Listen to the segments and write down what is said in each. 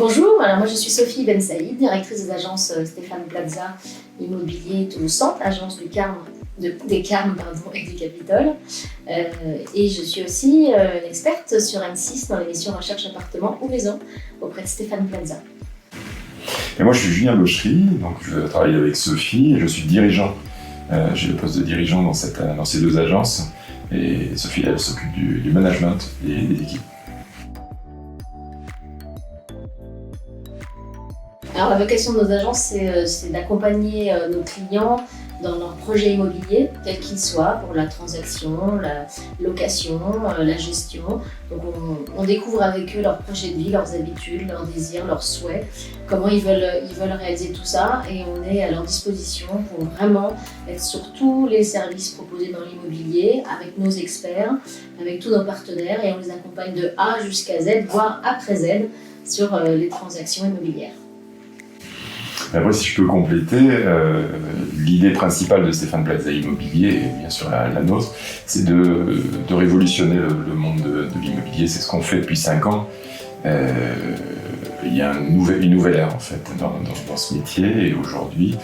Bonjour, alors moi je suis Sophie Ben Saïd, directrice des agences Stéphane Plaza Immobilier Toulouse Centre, agence des Carmes et du Capitole. Et je suis aussi une experte sur M6 dans l'émission Recherche appartement ou maison auprès de Stéphane Plaza. Et moi je suis Julien Gauchery, donc je travaille avec Sophie et je suis dirigeant. J'ai le poste de dirigeant dans ces deux agences et Sophie elle s'occupe du management et des équipes. Alors la vocation de nos agences, c'est d'accompagner nos clients dans leurs projets immobiliers, quels qu'ils soient, pour la transaction, la location, la gestion. Donc on découvre avec eux leurs projets de vie, leurs habitudes, leurs désirs, leurs souhaits, comment ils veulent réaliser tout ça, et on est à leur disposition pour vraiment être sur tous les services proposés dans l'immobilier, avec nos experts, avec tous nos partenaires, et on les accompagne de A jusqu'à Z, voire après Z, sur les transactions immobilières. Après, si je peux compléter, l'idée principale de Stéphane Plaza Immobilier, et bien sûr la nôtre, c'est de révolutionner le monde de l'immobilier. C'est ce qu'on fait depuis 5 ans. Il y a une nouvelle ère en fait dans ce métier, et aujourd'hui,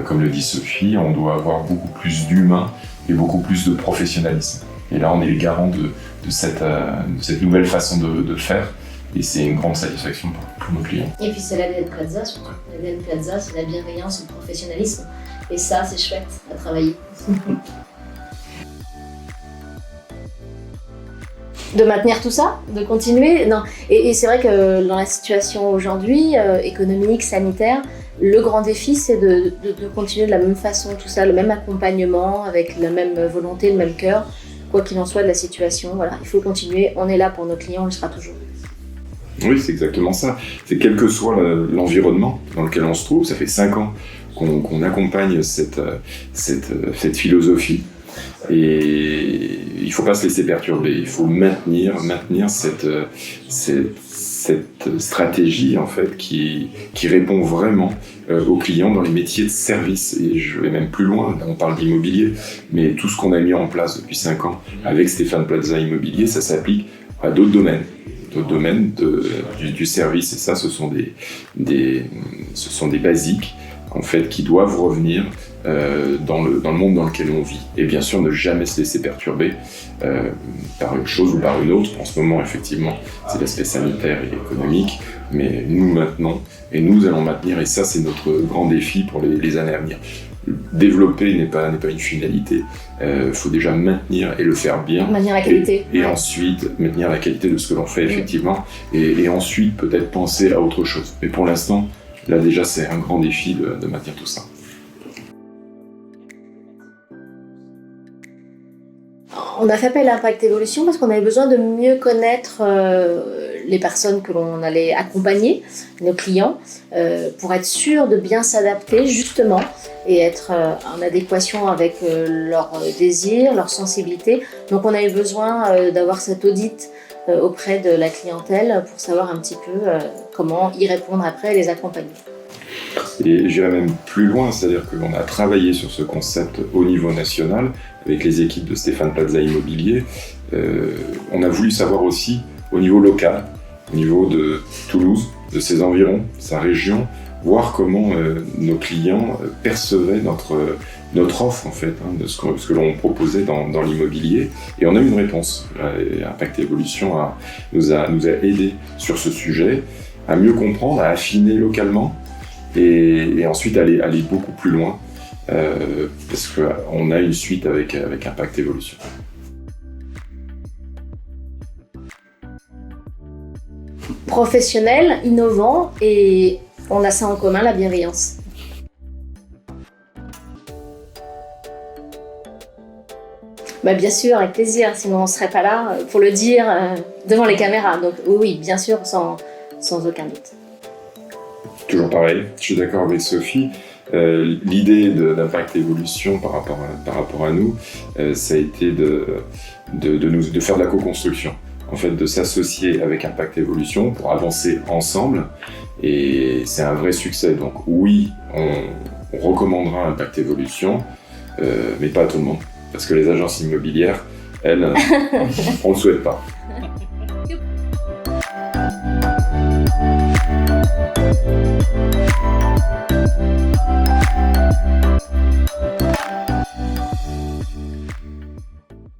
comme le dit Sophie, on doit avoir beaucoup plus d'humain et beaucoup plus de professionnalisme. Et là, on est les garants de cette nouvelle façon de faire. Et c'est une grande satisfaction pour nos clients. Et puis c'est l'ADN Plaza surtout. L'ADN Plaza, c'est la bienveillance et le professionnalisme. Et ça, c'est chouette à travailler. De maintenir tout ça, de continuer. Non. Et c'est vrai que dans la situation aujourd'hui, économique, sanitaire, le grand défi, c'est de continuer de la même façon, tout ça, le même accompagnement, avec la même volonté, le même cœur, quoi qu'il en soit de la situation. Voilà, il faut continuer. On est là pour nos clients, on le sera toujours. Oui, c'est exactement ça. C'est quel que soit l'environnement dans lequel on se trouve, ça fait 5 ans qu'on accompagne cette philosophie. Et il ne faut pas se laisser perturber, il faut maintenir cette stratégie en fait qui répond vraiment aux clients dans les métiers de service. Et je vais même plus loin, on parle d'immobilier, mais tout ce qu'on a mis en place depuis 5 ans avec Stéphane Plaza Immobilier, ça s'applique à d'autres domaines. Du service, et ça ce sont des basiques en fait qui doivent revenir dans le monde dans lequel on vit, et bien sûr ne jamais se laisser perturber par une chose ou par une autre. En ce moment effectivement c'est l'aspect sanitaire et économique, mais nous maintenons et nous allons maintenir, et ça c'est notre grand défi pour les années à venir. Développer n'est pas une finalité, faut déjà maintenir et le faire bien. Maintenir la qualité. Et ensuite maintenir la qualité de ce que l'on fait effectivement, et ensuite peut-être penser à autre chose. Mais pour l'instant, là déjà c'est un grand défi de maintenir tout ça. On a fait appel à Impact Évolution parce qu'on avait besoin de mieux connaître les personnes que l'on allait accompagner, nos clients, pour être sûr de bien s'adapter justement et être en adéquation avec leurs désirs, leurs sensibilités. Donc on a eu besoin d'avoir cet audit auprès de la clientèle pour savoir un petit peu comment y répondre après et les accompagner. Et j'irai même plus loin, c'est-à-dire qu'on a travaillé sur ce concept au niveau national avec les équipes de Stéphane Plaza Immobilier. On a voulu savoir aussi au niveau local, au niveau de Toulouse, de ses environs, sa région, voir comment nos clients percevaient notre offre en fait, de ce que l'on proposait dans l'immobilier. Et on a eu une réponse. Impact Évolution nous a aidés sur ce sujet, à mieux comprendre, à affiner localement, et ensuite aller beaucoup plus loin, parce qu'on a une suite avec Impact Évolution. Professionnel, innovant, et on a ça en commun, la bienveillance. Bah bien sûr, avec plaisir, sinon on ne serait pas là pour le dire devant les caméras. Donc oui, bien sûr, sans aucun doute. Toujours pareil, je suis d'accord avec Sophie. L'idée d'Impact Évolution par rapport à nous, ça a été de faire de la co-construction. En fait, de s'associer avec Impact Évolution pour avancer ensemble, et c'est un vrai succès. Donc oui, on recommandera Impact Évolution, mais pas à tout le monde, parce que les agences immobilières, elles, on ne le souhaite pas.